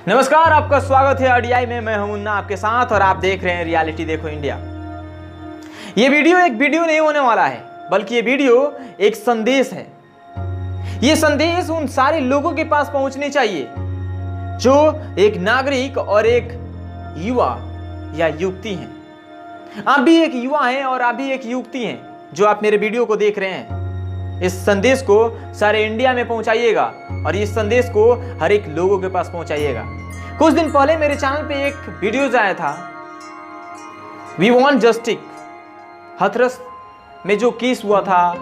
नमस्कार, आपका स्वागत है आरडीआई में। मैं हूं मुन्ना आपके साथ और आप देख रहे हैं रियलिटी देखो इंडिया। ये वीडियो एक वीडियो नहीं होने वाला है, बल्कि ये वीडियो एक संदेश है। ये संदेश उन सारे लोगों के पास पहुंचनी चाहिए जो एक नागरिक और एक युवा या युवती हैं। आप भी एक युवा हैं और आप भी एक युवती हैं जो आप मेरे वीडियो को देख रहे हैं। इस संदेश को सारे इंडिया में पहुंचाइएगा और इस संदेश को हर एक लोगों के पास पहुंचाइएगा। कुछ दिन पहले मेरे चैनल पे एक वीडियो आया था, वी वांट जस्टिस। हाथरस में जो केस हुआ था,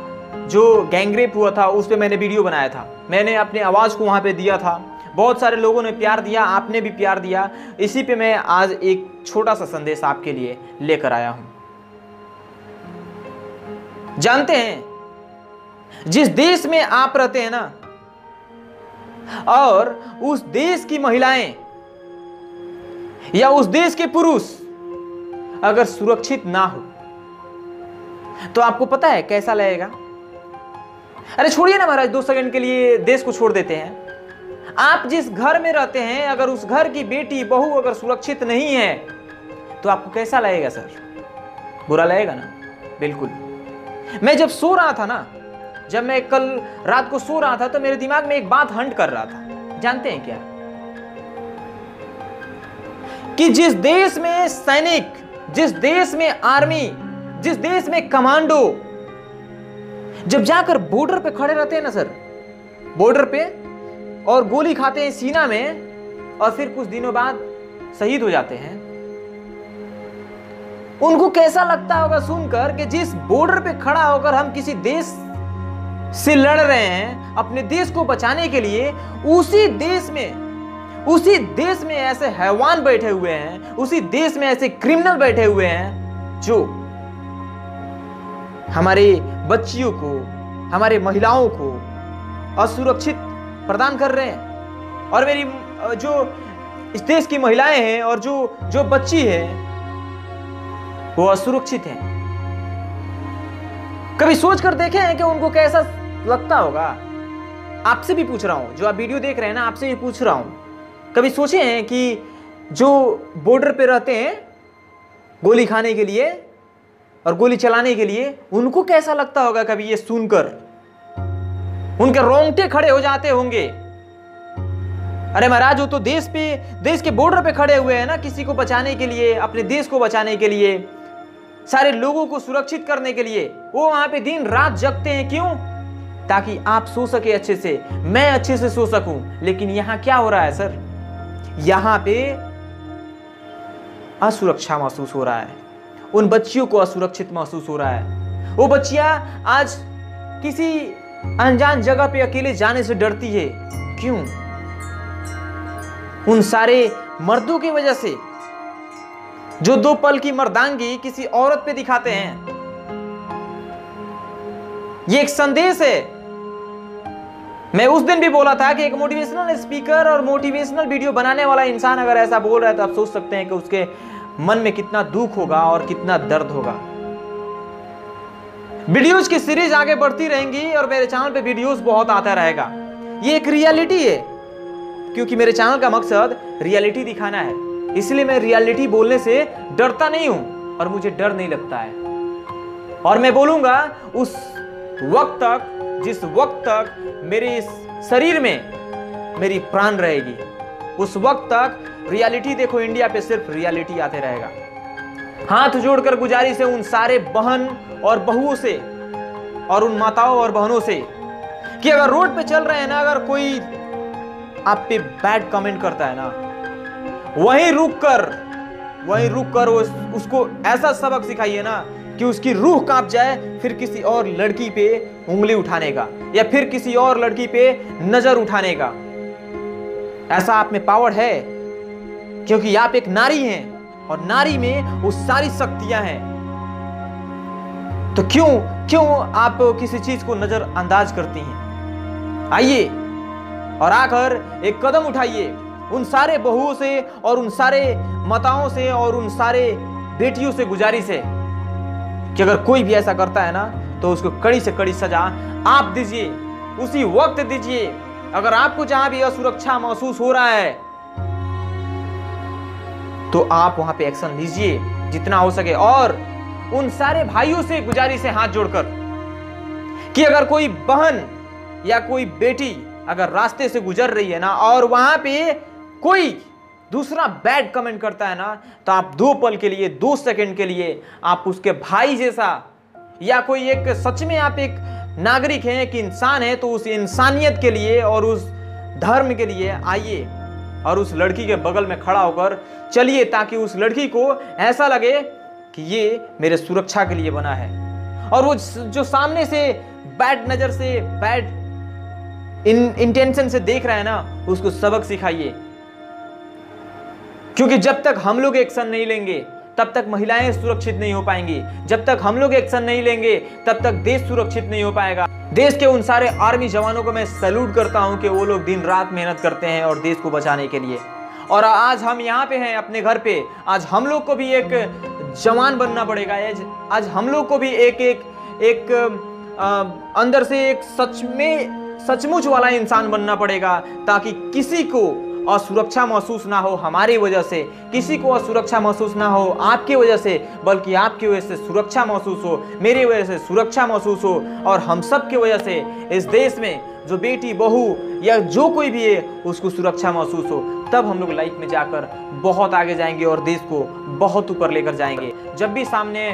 जो गैंगरेप हुआ था, उस पे मैंने वीडियो बनाया था। मैंने अपनी आवाज को वहां पे दिया था। बहुत सारे लोगों ने प्यार दिया, आपने भी प्यार दिया। इसी पे मैं आज एक छोटा सा संदेश आपके लिए लेकर आया हूं। जानते हैं, जिस देश में आप रहते हैं ना, और उस देश की महिलाएं या उस देश के पुरुष अगर सुरक्षित ना हो तो आपको पता है कैसा लगेगा। अरे छोड़िए ना महाराज, 2 सेकंड के लिए देश को छोड़ देते हैं। आप जिस घर में रहते हैं, अगर उस घर की बेटी बहू अगर सुरक्षित नहीं है तो आपको कैसा लगेगा सर? बुरा लगेगा ना? बिल्कुल। मैं जब सो रहा था ना, जब मैं कल रात को सो रहा था तो मेरे दिमाग में एक बात हंट कर रहा था। जानते हैं क्या? कि जिस देश में सैनिक, जिस देश में आर्मी, जिस देश में कमांडो जब जाकर बॉर्डर पे खड़े रहते हैं ना सर, बॉर्डर पे, और गोली खाते हैं सीना में और फिर कुछ दिनों बाद शहीद हो जाते हैं, उनको कैसा लगता होगा सुनकर कि जिस बॉर्डर पे खड़ा होकर हम किसी देश से लड़ रहे हैं अपने देश को बचाने के लिए, उसी देश में ऐसे हैवान बैठे हुए हैं, उसी देश में ऐसे क्रिमिनल बैठे हुए हैं जो हमारे बच्चियों को, हमारे महिलाओं को असुरक्षित प्रदान कर रहे हैं। और मेरी जो इस देश की महिलाएं हैं और जो बच्ची है वो असुरक्षित हैं। कभी सोच कर देखे हैं कि उनको कैसा लगता होगा? आपसे भी पूछ रहा हूं, जो आप वीडियो देख रहे हैं ना, आपसे भी पूछ रहा हूं। कभी सोचे हैं कि जो बॉर्डर पे रहते हैं गोली खाने के लिए और गोली चलाने के लिए, उनको कैसा लगता होगा? कभी ये सुनकर उनके रोंगटे खड़े हो जाते होंगे। अरे महाराज, वो तो देश के बॉर्डर पे खड़े हुए हैं ना, किसी को बचाने के लिए, अपने देश को बचाने के लिए, सारे लोगों को सुरक्षित करने के लिए वो वहां पे दिन रात जगते हैं। क्यों? ताकि आप सो सके अच्छे से, मैं अच्छे से सो सकूं। लेकिन यहां क्या हो रहा है सर? यहां पे असुरक्षा महसूस हो रहा है, उन बच्चियों को असुरक्षित महसूस हो रहा है। वो बच्चियां आज किसी अनजान जगह पे अकेले जाने से डरती है। क्यों? उन सारे मर्दों की वजह से जो 2 पल की मर्दांगी किसी औरत पे दिखाते हैं। ये एक संदेश है। मैं उस दिन भी बोला था कि एक मोटिवेशनल स्पीकर और मोटिवेशनल वीडियो बनाने वाला इंसान अगर ऐसा बोल रहा है तो आप सोच सकते हैं कि उसके मन में कितना दुख होगा और कितना दर्द होगा। वीडियोज की सीरीज आगे बढ़ती रहेंगी और मेरे चैनल पे वीडियोस बहुत आता रहेगा। ये एक रियलिटी है, क्योंकि मेरे चैनल का मकसद रियलिटी दिखाना है। इसलिए मैं रियलिटी बोलने से डरता नहीं हूं और मुझे डर नहीं लगता है। और मैं बोलूंगा उस वक्त तक, जिस वक्त तक मेरे इस शरीर में मेरी प्राण रहेगी, उस वक्त तक रियलिटी देखो इंडिया पे सिर्फ रियलिटी आते रहेगा। हाथ जोड़कर गुजारिश है उन सारे बहन और बहुओं से और उन माताओं और बहनों से कि अगर रोड पे चल रहे हैं ना, अगर कोई आप पे बैड कमेंट करता है ना, वहीं रुक कर उसको ऐसा सबक सिखाइए ना कि उसकी रूह कांप जाए, फिर किसी और लड़की पे उंगली उठाने का या फिर किसी और लड़की पे नजर उठाने का। ऐसा आप में पावर है, क्योंकि आप एक नारी हैं और नारी में वो सारी शक्तियां हैं। तो क्यों आप किसी चीज को नजरअंदाज करती हैं? आइए और आकर एक कदम उठाइए उन सारे बहुओं से और उन सारे माताओं से और उन सारे बेटियों से गुजारिश है कि अगर कोई भी ऐसा करता है ना तो उसको कड़ी से कड़ी सजा आप दीजिए, उसी वक्त दीजिए। अगर आपको जहां भी असुरक्षा महसूस हो रहा है तो आप वहां पे एक्शन लीजिए जितना हो सके। और उन सारे भाइयों से गुजारिश है हाथ जोड़कर कि अगर कोई बहन या कोई बेटी अगर रास्ते से गुजर रही है ना और वहां पे कोई दूसरा बैड कमेंट करता है ना, तो आप 2 पल के लिए, 2 सेकंड के लिए आप उसके भाई जैसा या कोई एक सच में आप एक नागरिक हैं, एक इंसान है, तो उस इंसानियत के लिए और उस धर्म के लिए आइए और उस लड़की के बगल में खड़ा होकर चलिए, ताकि उस लड़की को ऐसा लगे कि ये मेरे सुरक्षा के लिए बना है। और वो जो सामने से बैड नजर से, बैड इंटेंशन से देख रहा है ना, उसको सबक सिखाइए। क्योंकि जब तक हम लोग एक्शन नहीं लेंगे तब तक महिलाएं सुरक्षित नहीं हो पाएंगी। जब तक हम लोग एक्शन नहीं लेंगे तब तक देश सुरक्षित नहीं हो पाएगा। देश के उन सारे आर्मी जवानों को मैं सैल्यूट करता हूं कि वो लोग दिन रात मेहनत करते हैं और देश को बचाने के लिए। और आज हम यहाँ पे हैं अपने घर पे, आज हम लोग को भी एक जवान बनना पड़ेगा। आज हम लोग को भी एक अंदर से एक सचमुच वाला इंसान बनना पड़ेगा, ताकि किसी को असुरक्षा महसूस ना हो हमारी वजह से, किसी को असुरक्षा महसूस ना हो आपकी वजह से, बल्कि आपकी वजह से सुरक्षा महसूस हो, मेरी वजह से सुरक्षा महसूस हो, और हम सब की वजह से इस देश में जो बेटी, बहू या जो कोई भी है उसको सुरक्षा महसूस हो। तब हम लोग लाइफ में जाकर बहुत आगे जाएंगे और देश को बहुत ऊपर लेकर जाएंगे। जब भी सामने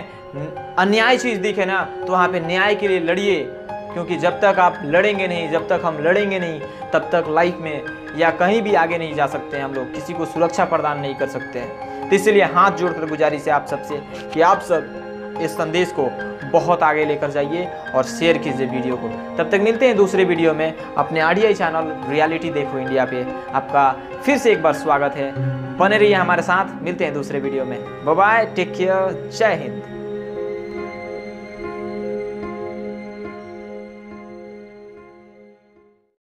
अन्याय चीज दिखे ना, तो वहाँ पे न्याय के लिए लड़िए, क्योंकि जब तक आप लड़ेंगे नहीं, जब तक हम लड़ेंगे नहीं, तब तक लाइफ में या कहीं भी आगे नहीं जा सकते हैं। हम लोग किसी को सुरक्षा प्रदान नहीं कर सकते हैं। तो इसलिए हाथ जोड़कर गुजारिश है आप सबसे कि आप सब इस संदेश को बहुत आगे लेकर जाइए और शेयर कीजिए वीडियो को। तब तक मिलते हैं दूसरे वीडियो में अपने RDI चैनल रियलिटी देखो इंडिया पे। आपका फिर से एक बार स्वागत है, बने रहिए हमारे साथ। मिलते हैं दूसरे वीडियो में। बाय बाय, टेक केयर, जय हिंद।